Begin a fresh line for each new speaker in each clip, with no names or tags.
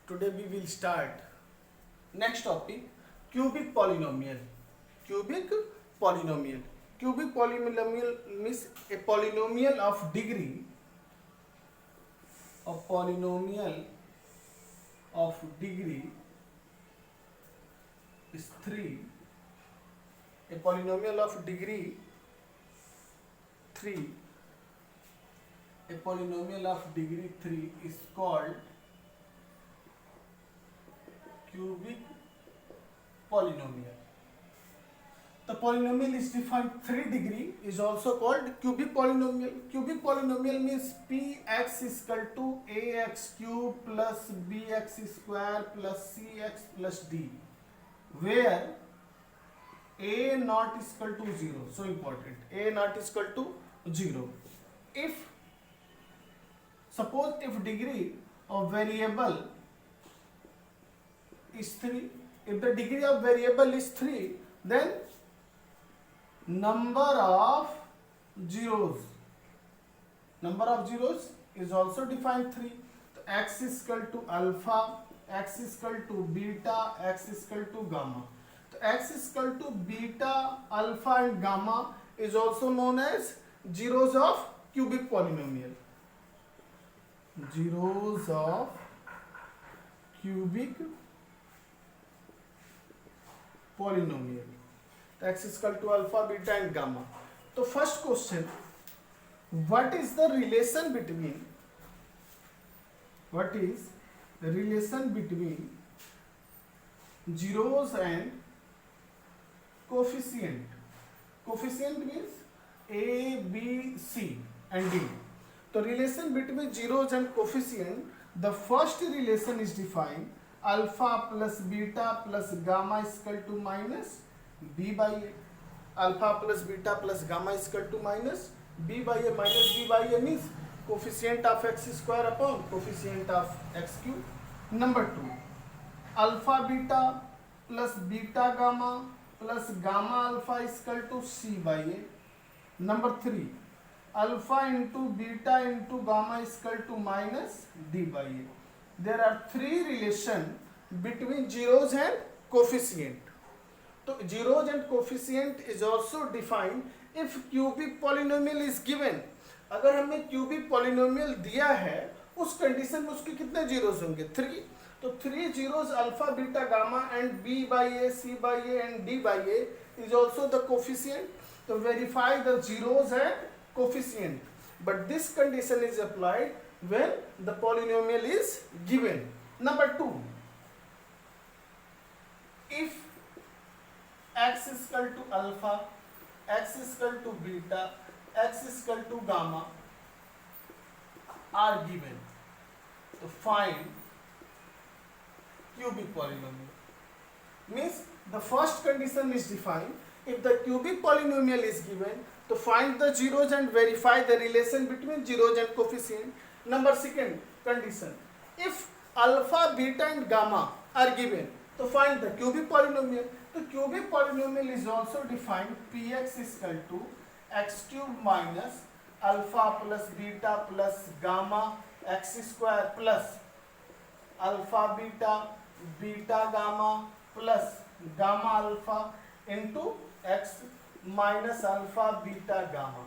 Today we will start next topic, cubic polynomial. Cubic polynomial. Cubic polynomial means a polynomial of degree. A polynomial of degree is 3. A polynomial of degree 3. A polynomial of degree 3 is called cubic polynomial. The polynomial is defined 3 degree is also called cubic polynomial. Cubic polynomial means px is equal to ax cube plus bx square plus cx plus d, where a not is equal to 0. So important, a not is equal to 0. If suppose if degree of variable is 3, if the degree of variable is 3, then number of zeros is also defined 3. So x is equal to alpha, x is equal to beta, x is equal to gamma. So x is equal to beta, alpha and gamma is also known as zeros of cubic polynomial. Zeros of cubic polynomial. X is equal to alpha, beta and gamma. So first question, what is the relation between zeros and coefficient? Coefficient means A, B, C and D. The relation between zeros and coefficient, the first relation is defined alpha plus beta plus gamma is equal to minus b by a. Alpha plus beta plus gamma is equal to minus b by a. Minus b by a means coefficient of x square upon coefficient of x cube. Number 2, alpha beta plus beta gamma plus gamma alpha is equal to c by a. Number 3, alpha into beta into gamma is equal to minus d by a. There are 3 relation between zeros and coefficient. So zeros and coefficient is also defined if cubic polynomial is given. अगर हमें cubic polynomial दिया है, उस condition में उसके कितने zeros होंगे? 3. तो 3 zeros alpha, beta, gamma and b by a, c by a and d by a is also the coefficient. So verify the zeros and coefficient. But this condition is applied when the polynomial is given. Number 2, if x is equal to alpha, x is equal to beta, x is equal to gamma are given, to find cubic polynomial. Means the first condition is defined. If the cubic polynomial is given, to find the zeros and verify the relation between zeros and coefficient. Number second condition, if alpha, beta and gamma are given, to find the cubic polynomial. The cubic polynomial is also defined px is equal to x cube minus alpha plus beta plus gamma x square plus alpha beta, beta gamma plus gamma alpha into x minus alpha beta gamma.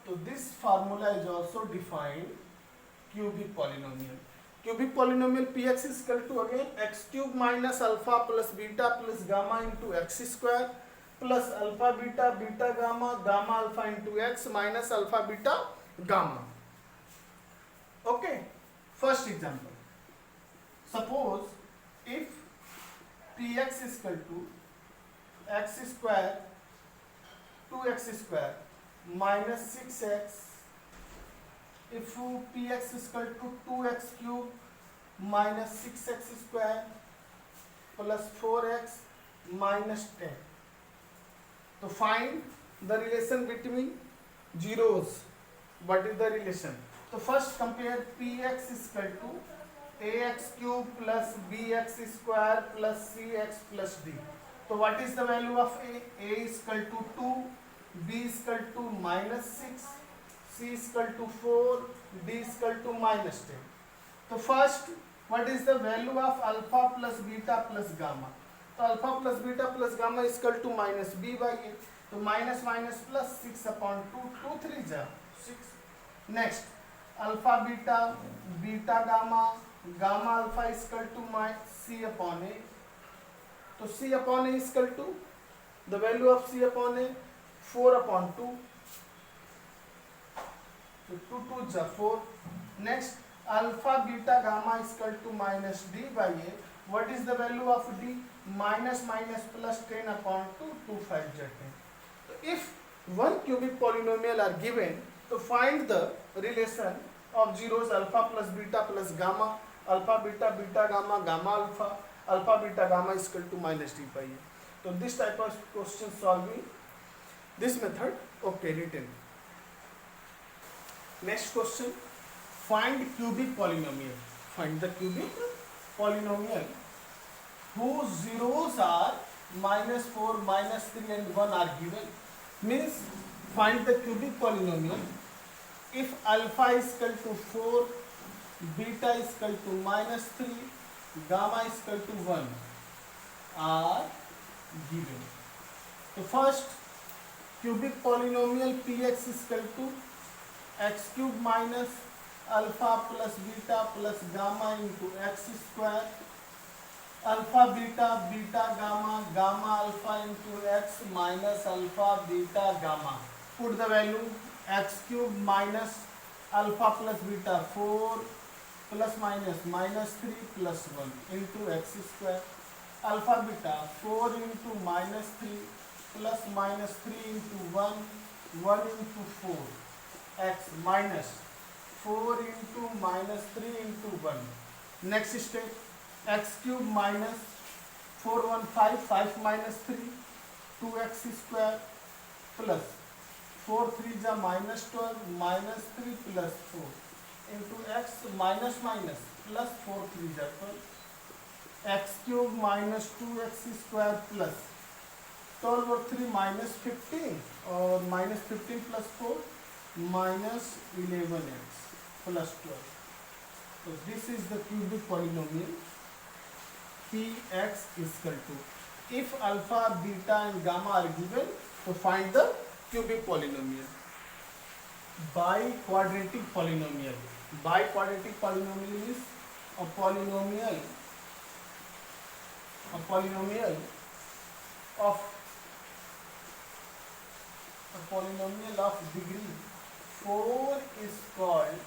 So this formula is also defined cubic polynomial. Cubic polynomial px is equal to again x cube minus alpha plus beta plus gamma into x square plus alpha beta, beta gamma, gamma alpha into x minus alpha beta gamma. Okay, first example. Suppose if px is equal to x square 2x square minus 6x, if px is equal to 2x cube minus 6x square plus 4x minus 10. To find the relation between zeros, what is the relation? So first compare px is equal to ax cube plus bx square plus cx plus d. So what is the value of a? A is equal to 2, b is equal to minus 6, c is equal to 4, d is equal to minus 10. So first what is the value of alpha plus beta plus gamma? तो alpha plus beta plus gamma equal to minus b by a, तो minus minus plus 6/2, 2 3 जा 6. Next alpha beta beta gamma gamma alpha equal to c upon a, तो c upon a equal to the value of c upon a 4/2, तो 2 2 जा 4. Next alpha beta gamma equal to minus d by a, what is the value of d? Minus minus plus 10/2, 2 5 10. So if one cubic polynomial are given, to find the relation of zeros alpha plus beta plus gamma, alpha beta beta gamma gamma alpha beta gamma is equal to minus d by a. So this type of question solving this method, okay, written. Next question, find cubic polynomial. Find the cubic polynomial whose zeros are -4, -3 and 1 are given. Means find the cubic polynomial if alpha is equal to 4, beta is equal to -3, gamma is equal to 1 are given. So first cubic polynomial px is equal to x cube minus alpha plus beta plus gamma into x square, alpha beta beta gamma gamma alpha into x minus alpha beta gamma. Put the value x cube minus alpha plus beta 4 plus minus -3 plus 1 into x square, alpha beta 4 into -3 plus -3 into 1 1 into 4 x minus 4 into -3 into 1. Next step, x cube minus 4 1 5 5 minus 3 2x square plus 4 3 ja -12 minus 3 plus 4 into x minus minus plus 4 3 ja 12 x cube minus 2x square plus 12 और 3 minus 15 और minus 15 plus 4 minus 11x plus 12. So this is the cubic polynomial px is equal to, if alpha beta and gamma are given, to find the cubic polynomial. Biquadratic polynomial. Biquadratic polynomial is a polynomial of degree 4 is called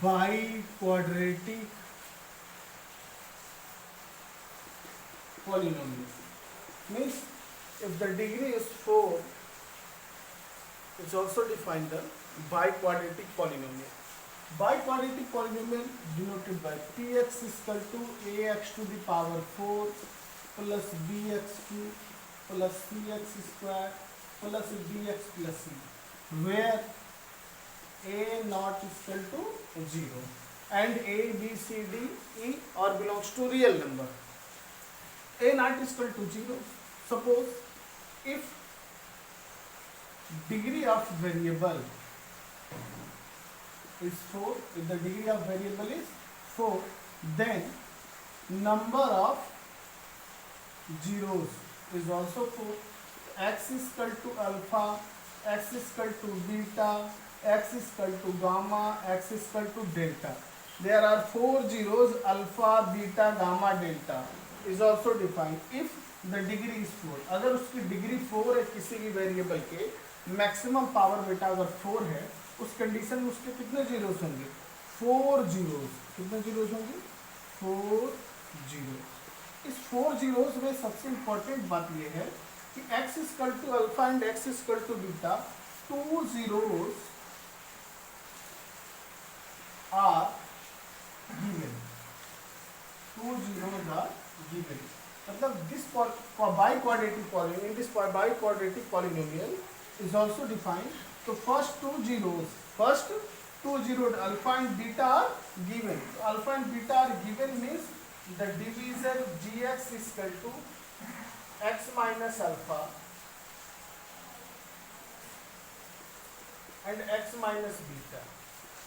biquadratic polynomial. Means if the degree is 4, it's also defined the biquadratic polynomial. Biquadratic polynomial denoted by px is equal to ax to the power 4 plus bx cube plus cx square plus dx plus c, where a not is equal to 0 and a b c d e or belongs to real number. A not is equal to 0. Suppose if degree of variable is 4, if the degree of variable is 4, then number of zeros is also 4. X is equal to alpha, x is equal to beta, x is equal to gamma, x is equal to delta. There are 4 zeros, alpha, beta, gamma, delta is also defined if the degree is 4. अगर उसकी degree 4 है किसी भी variable के, maximum power बेटा अगर 4 है, उस कंडीशन में उसके कितने जीरोस होंगे? 4 जीरोस. कितने जीरोस होंगे? 4 जीरोस. इस 4 जीरोस में सबसे इंपॉर्टेंट बात यह है कि x is equal to alpha and x is equal to beta, 2 zeros are given. 2 zeros are given. मतलब this biquadratic polynomial, in this biquadratic polynomial is also defined. So first two zeros alpha and beta are given. So alpha and beta are given means the divisor gx is equal to x minus alpha and x minus beta.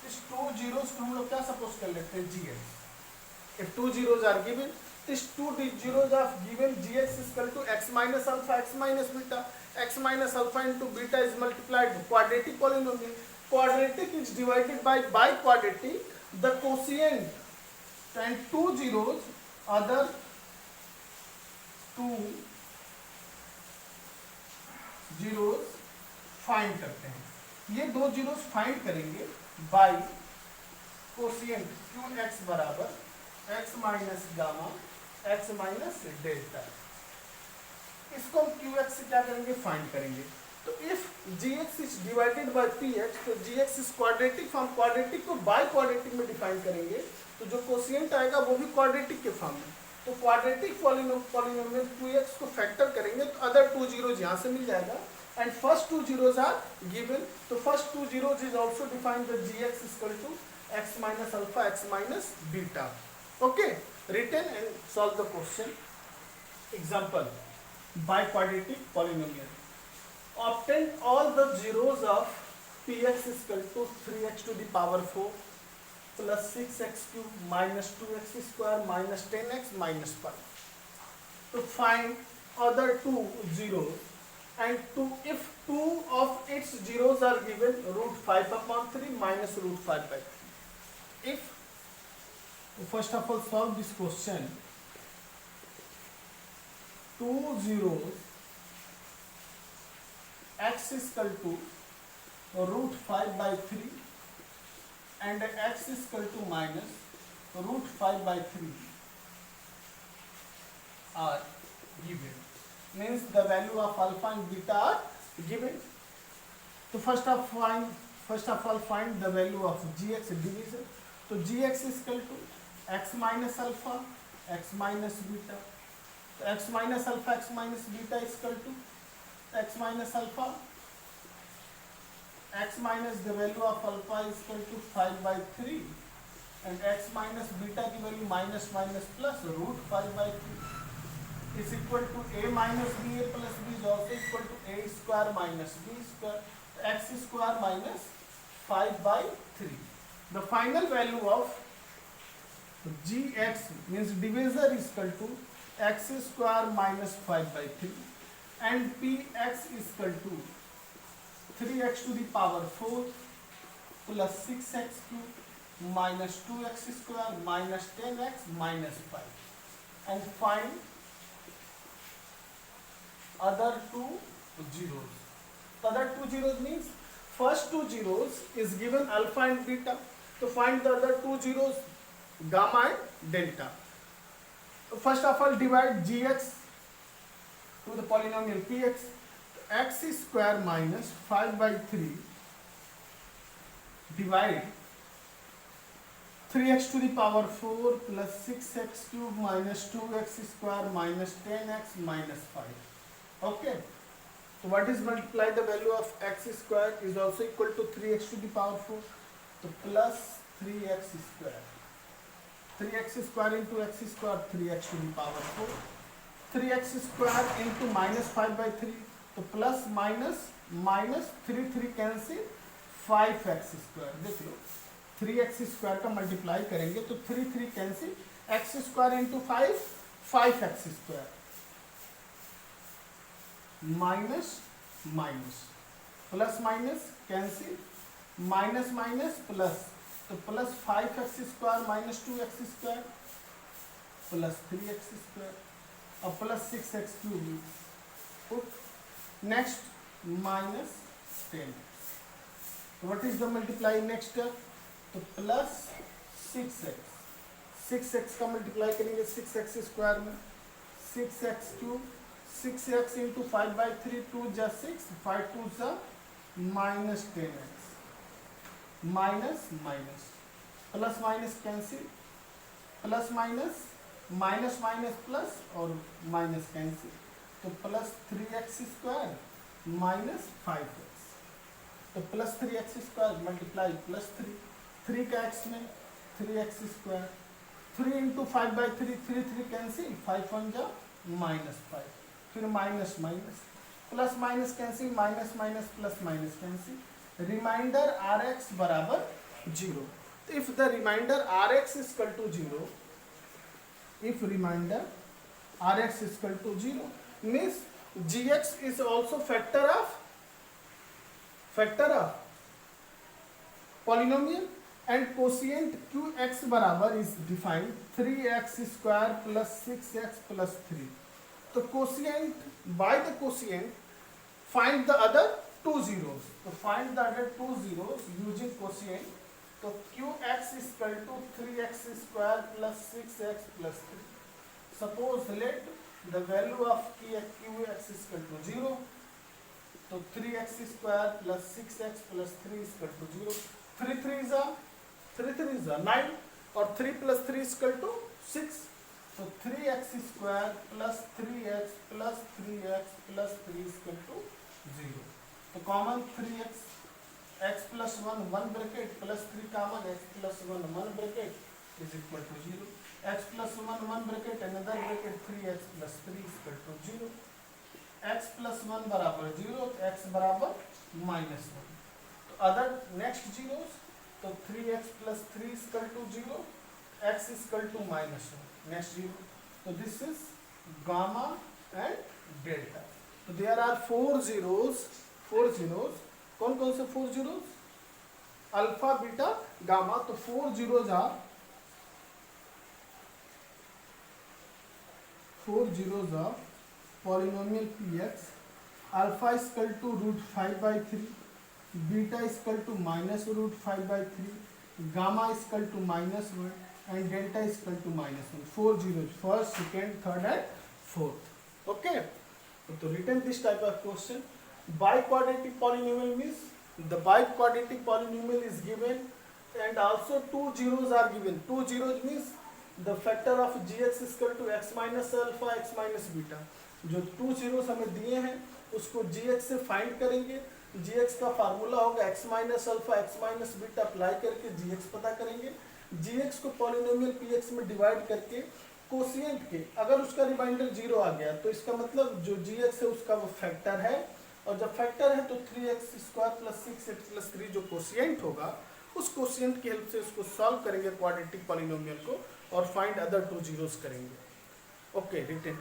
इस two zeros को हम लोग क्या suppose कर लेते हैं gx. If two zeros are given, these two zeros are given gx is equal to x minus alpha x minus beta. X minus alpha into beta is multiplied quadratic polynomial. Quadratic is divided by biquadratic. The quotient and two zeros, other two zeros find करते हैं. ये दो zeros find करेंगे bye quotient Q x बराबर x minus gamma x minus delta. इसको हम Q x से क्या करेंगे, फाइंड करेंगे. तो if g x is divided by p x, तो g x is quadratic form. Quadratic को बाय क्वाड्रेटिक में डिफाइन करेंगे, तो जो कोशिएंट आएगा वो भी क्वाड्रेटिक के फॉर्म में. तो क्वाड्रेटिक पॉलिनोमियल क्यू एक्स को फैक्टर करेंगे तो अदर टू जीरोज यहाँ से मिल जाएगा. And first two zeros are given. So first two zeros is also defined that gx is equal to x minus alpha x minus beta. Okay, written and solve the question. Example, biquadratic polynomial. Obtain all the zeros of px is equal to 3x to the power 4 plus 6x cube minus 2x square minus 10x minus 5. To find other two zeros, and if two of its zeros are given, root 5 upon 3 minus root 5 by 3. If first of all solve this question, two zeros x is equal to root 5 by 3 and x is equal to minus root 5 by 3 are given. Means the value of alpha and beta are given. So first of all find the value of gx division. So gx is equal to x minus alpha x minus beta. So x minus alpha x minus beta is equal to x minus alpha x minus the value of alpha is equal to 5 by 3 and x minus beta की value minus minus plus root 5 by 3 is equal to a minus ba plus b is also equal to a square minus b square x square minus 5 by 3. The final value of gx means divisor is equal to x square minus 5 by 3 and px is equal to 3x to the power 4 plus 6x cube minus 2x square minus 10x minus 5. And find other two zeros. The other two zeros means first two zeros is given alpha and beta. To find the other two zeros, gamma and delta. First of all divide gx to the polynomial px. X square minus 5 by 3 divide 3x to the power 4 plus 6x cube minus 2x square minus 10x minus 5. Okay, so what is multiply the value of x square is also equal to 3x to the power 4, so plus 3x square. 3x square into x square, 3x to the power 4. 3x square into minus 5 by 3, so plus minus minus 3 cancel 5x square. देख लो 3x square का multiply करेंगे तो 3 cancel x square into 5x square minus minus plus minus cancel minus minus plus, तो plus 5x square minus 2x square plus 3x square और plus 6x cube. Put next minus 10x. What is the multiply next step? तो plus 6x. 6x का multiply करेंगे 6x square में 6x cube 6x into 5 by 3 2 जा 6 5 2 जा minus 10x minus minus plus minus cancel plus minus minus minus plus और minus cancel तो plus 3x square minus 5x तो plus 3x square multiply plus 3 का x में 3x square 3 into 5 by 3 cancel 5 1 जा minus 5 फिर minus minus plus minus cancel minus minus plus minus cancel remainder r x बराबर 0. If the remainder Rx is equal to 0, if remainder Rx is equal to 0, means Gx is also factor of polynomial, and quotient Qx बराबर is defined 3x square plus 6x plus 3. तो quotient, by the quotient find the other two zeros. तो find the other two zeros using quotient. तो Qx is equal to 3x square plus 6x plus 3. Suppose let the value of Qx is equal to 0. तो 3x square plus 6x plus 3 is equal to 0. 3 3 is a 9, और 3 plus 3 is equal to 6. So 3x square plus 3x plus 3x plus 3 is equal to 0. तो common 3x, x plus 1 1 bracket plus 3 common, x plus 1 1 bracket is equal to 0. x plus 1 1 bracket another bracket 3x plus 3 is equal to 0. x plus 1 बराबर 0, तो x बराबर -1. तो other next zeros, तो 3x plus 3 is equal to 0, x is equal to -1. Next zero, तो this is gamma and delta. तो there are 4 zeros. कौन कौन से 4 zeros? Alpha beta gamma. तो 4 zeros are polynomial px. Alpha is equal to √5/3, beta is equal to -√5/3, gamma is equal to -1, and delta is equal to -1. 4 zeros, first, second, third and fourth. Okay, so written this type of question. Biquadratic polynomial means the biquadratic polynomial is given and also 2 zeros are given. 2 zeros means the factor of gx is equal to x minus alpha, x minus beta. जो 2 zeros हमें दिए हैं उसको gx से find करेंगे. gx का formula होगा x minus alpha, x minus beta, apply करके gx पता करेंगे. gx को पॉलिनोमियल px में डिवाइड करके कोशिएंट के, अगर उसका रिमाइंडर 0 आ गया तो इसका मतलब जो gx है उसका वो फैक्टर है, और जब फैक्टर है तो 3x square plus 6x plus 3 जो कोशिएंट होगा उस कोशिएंट की हेल्प से उसको सॉल्व करेंगे क्वाड्रेटिक पॉलिनोमियल को, और फाइंड अदर 2 zeros करेंगे. Okay, written